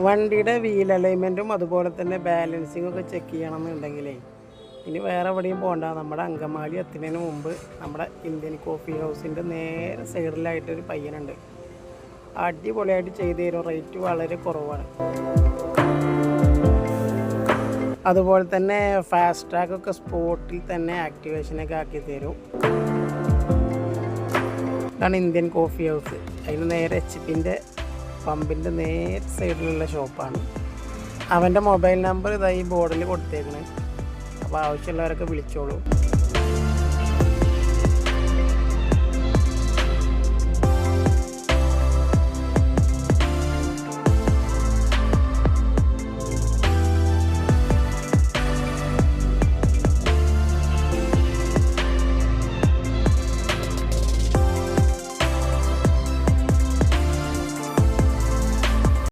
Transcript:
വണ്ടിയുടെ വീൽ അലൈൻമെൻറ്റും അതുപോലെ തന്നെ ബാലൻസിങ്ങും ഒക്കെ ചെക്ക് ചെയ്യണമെന്നുണ്ടെങ്കിലേ ഇനി വേറെ എവിടെയും പോകണ്ട. നമ്മുടെ അങ്കമാലി എത്തുന്നതിന് മുമ്പ് നമ്മുടെ ഇന്ത്യൻ കോഫി ഹൗസിൻ്റെ നേരെ സൈഡിലായിട്ടൊരു പയ്യനുണ്ട്. അടിപൊളിയായിട്ട് ചെയ്തു തരും. റേറ്റ് വളരെ കുറവാണ്. അതുപോലെ തന്നെ ഫാസ്റ്റ് ട്രാക്കൊക്കെ സ്പോട്ടിൽ തന്നെ ആക്ടിവേഷനൊക്കെ ആക്കി തരും. ഇതാണ് ഇന്ത്യൻ കോഫി ഹൗസ്. അതിന് നേരെ HP പമ്പിൻ്റെ നേരെ സൈഡിലുള്ള ഷോപ്പാണ്. അവൻ്റെ മൊബൈൽ നമ്പർ ഇതായി ബോർഡിൽ കൊടുത്തേക്കണേ. അപ്പോൾ ആവശ്യമുള്ളവരൊക്കെ വിളിച്ചോളൂ.